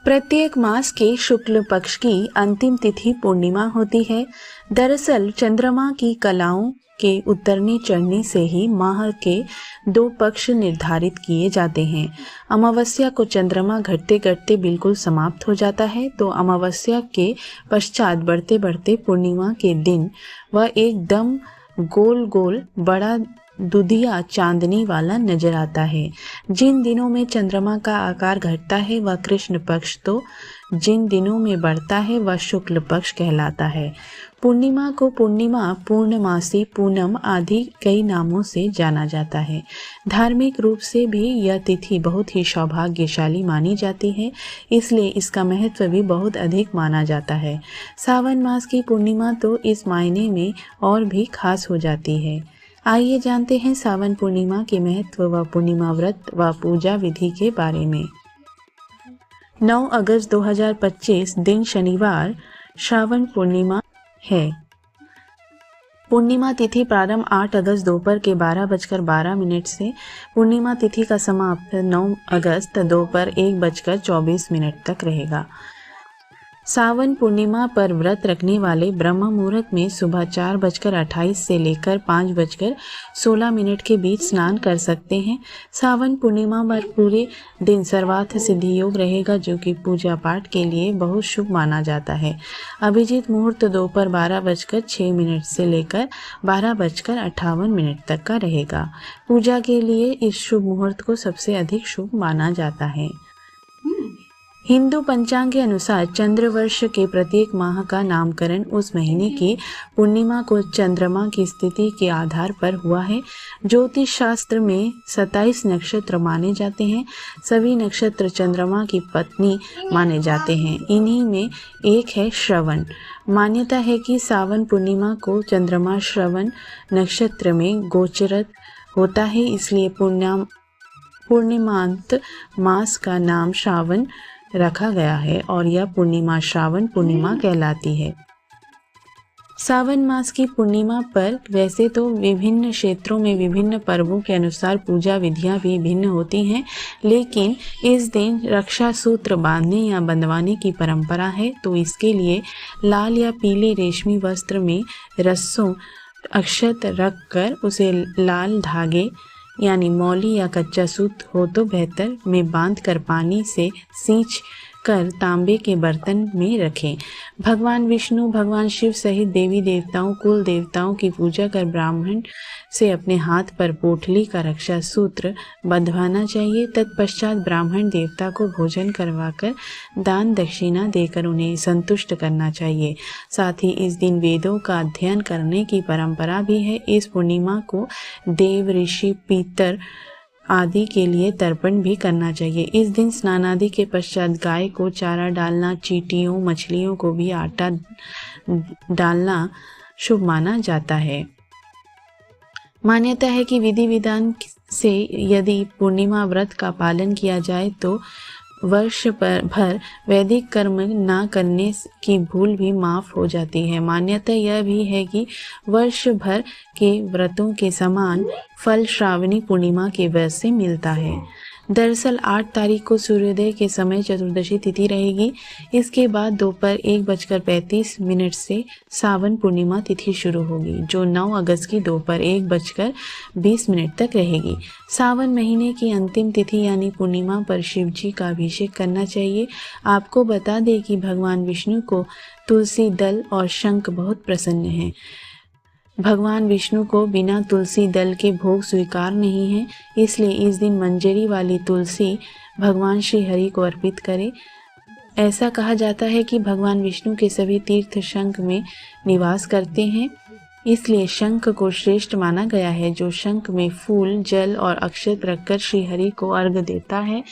प्रत्येक मास के शुक्ल पक्ष की अंतिम तिथि पूर्णिमा होती है। दरअसल चंद्रमा की कलाओं के उतरने चढ़ने से ही माह के 2 पक्ष निर्धारित किए जाते हैं। अमावस्या को चंद्रमा घटते घटते बिल्कुल समाप्त हो जाता है, तो अमावस्या के पश्चात बढ़ते बढ़ते पूर्णिमा के दिन वह एकदम गोल गोल बड़ा दुधिया चांदनी वाला नजर आता है। जिन दिनों में चंद्रमा का आकार घटता है वह कृष्ण पक्ष, तो जिन दिनों में बढ़ता है वह शुक्ल पक्ष कहलाता है। पूर्णिमा को पूर्णिमा, पूर्णमासी, पूनम आदि कई नामों से जाना जाता है। धार्मिक रूप से भी यह तिथि बहुत ही सौभाग्यशाली मानी जाती है, इसलिए इसका महत्व भी बहुत अधिक माना जाता है। सावन मास की पूर्णिमा तो इस मायने में और भी खास हो जाती है। आइए जानते हैं सावन पूर्णिमा के महत्व व पूर्णिमा व्रत व पूजा विधि के बारे में। 9 अगस्त 2025 दिन शनिवार श्रावण पूर्णिमा है। पूर्णिमा तिथि प्रारंभ 8 अगस्त दोपहर के 12:12 से, पूर्णिमा तिथि का समाप्त 9 अगस्त दोपहर 1:24 तक रहेगा। सावन पूर्णिमा पर व्रत रखने वाले ब्रह्म मुहूर्त में सुबह 4:28 से लेकर 5:16 के बीच स्नान कर सकते हैं। सावन पूर्णिमा पर पूरे दिन सर्वार्थ सिद्धि योग रहेगा, जो कि पूजा पाठ के लिए बहुत शुभ माना जाता है। अभिजीत मुहूर्त दोपहर 12:06 से लेकर 12:58 तक का रहेगा। पूजा के लिए इस शुभ मुहूर्त को सबसे अधिक शुभ माना जाता है। हिंदू पंचांग के अनुसार चंद्रवर्ष के प्रत्येक माह का नामकरण उस महीने की पूर्णिमा को चंद्रमा की स्थिति के आधार पर हुआ है। ज्योतिष शास्त्र में 27 नक्षत्र माने जाते हैं। सभी नक्षत्र चंद्रमा की पत्नी माने जाते हैं। इन्हीं में एक है श्रवण। मान्यता है कि सावन पूर्णिमा को चंद्रमा श्रवण नक्षत्र में गोचरत होता है, इसलिए पूर्णिमांत मास का नाम श्रावण रखा गया है और यह पूर्णिमा श्रावण पूर्णिमा कहलाती है। सावन मास की पूर्णिमा पर वैसे तो विभिन्न क्षेत्रों में विभिन्न पर्वों के अनुसार पूजा विधियां भी भिन्न होती हैं, लेकिन इस दिन रक्षा सूत्र बांधने या बंधवाने की परंपरा है, तो इसके लिए लाल या पीले रेशमी वस्त्र में रस्सों अक्षत रख कर उसे लाल धागे यानी मौली या कच्चा सूत हो तो बेहतर में बांध कर पानी से सींच कर तांबे के बर्तन में रखें। भगवान विष्णु, भगवान शिव सहित देवी देवताओं, कुल देवताओं की पूजा कर ब्राह्मण से अपने हाथ पर पोटली का रक्षा सूत्र बंधवाना चाहिए। तत्पश्चात ब्राह्मण देवता को भोजन करवाकर दान दक्षिणा देकर उन्हें संतुष्ट करना चाहिए। साथ ही इस दिन वेदों का अध्ययन करने की परंपरा भी है। इस पूर्णिमा को देव, ऋषि, पितर आदि के लिए तर्पण भी करना चाहिए। इस दिन स्नान आदि के पश्चात गाय को चारा डालना, चींटियों, मछलियों को भी आटा डालना शुभ माना जाता है। मान्यता है कि विधि विधान से यदि पूर्णिमा व्रत का पालन किया जाए तो वर्ष भर वैदिक कर्म ना करने की भूल भी माफ हो जाती है। मान्यता यह भी है कि वर्ष भर के व्रतों के समान फल श्रावणी पूर्णिमा के व्रत से मिलता है। दरअसल 8 तारीख को सूर्योदय के समय चतुर्दशी तिथि रहेगी। इसके बाद दोपहर 1:35 से सावन पूर्णिमा तिथि शुरू होगी, जो 9 अगस्त की दोपहर 1:20 तक रहेगी। सावन महीने की अंतिम तिथि यानी पूर्णिमा पर शिव जी का अभिषेक करना चाहिए। आपको बता दें कि भगवान विष्णु को तुलसी दल और शंख बहुत प्रसन्न हैं। भगवान विष्णु को बिना तुलसी दल के भोग स्वीकार नहीं है, इसलिए इस दिन मंजरी वाली तुलसी भगवान श्री हरि को अर्पित करें। ऐसा कहा जाता है कि भगवान विष्णु के सभी तीर्थ शंख में निवास करते हैं, इसलिए शंख को श्रेष्ठ माना गया है। जो शंख में फूल, जल और अक्षत रखकर श्री हरि को अर्घ्य देता है,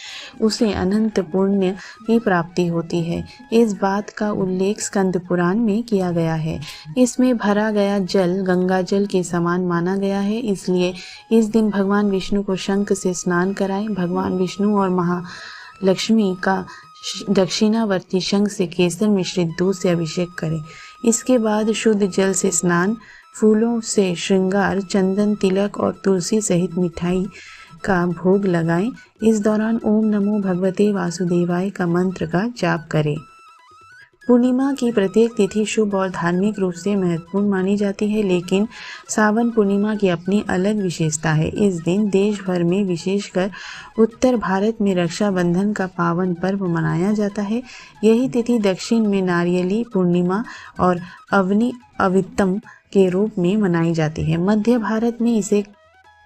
उसे अनंत पुण्य की प्राप्ति होती है। इस बात का उल्लेख स्कंद पुराण में किया गया है। इसमें भरा गया जल गंगा जल के समान माना गया है, इसलिए इस दिन भगवान विष्णु को शंख से स्नान कराएं। भगवान विष्णु और महालक्ष्मी का दक्षिणावर्ती शंख से केसर मिश्रित दूध से अभिषेक करें। इसके बाद शुद्ध जल से स्नान, फूलों से श्रृंगार, चंदन, तिलक और तुलसी सहित मिठाई का भोग लगाएं। इस दौरान ओम नमो भगवते वासुदेवाय का मंत्र का जाप करें। पूर्णिमा की प्रत्येक तिथि शुभ और धार्मिक रूप से महत्वपूर्ण मानी जाती है, लेकिन सावन पूर्णिमा की अपनी अलग विशेषता है। इस दिन देश भर में, विशेषकर उत्तर भारत में, रक्षाबंधन का पावन पर्व मनाया जाता है। यही तिथि दक्षिण में नारियली पूर्णिमा और अवनी अवितम के रूप में मनाई जाती है। मध्य भारत में इसे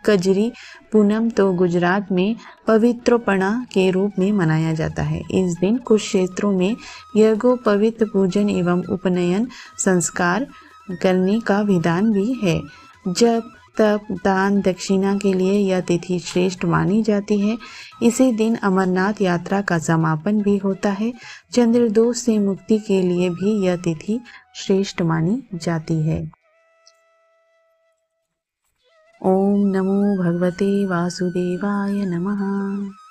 कजरी पूनम तो गुजरात में पवित्रोपणा के रूप में मनाया जाता है। इस दिन कुछ क्षेत्रों में यज्ञोपवीत पूजन एवं उपनयन संस्कार करने का विधान भी है। जप, तप, दान, दक्षिणा के लिए यह तिथि श्रेष्ठ मानी जाती है। इसी दिन अमरनाथ यात्रा का समापन भी होता है। चंद्रदोष से मुक्ति के लिए भी यह तिथि श्रेष्ठ मानी जाती है। ओम नमो भगवते वासुदेवाय नमः।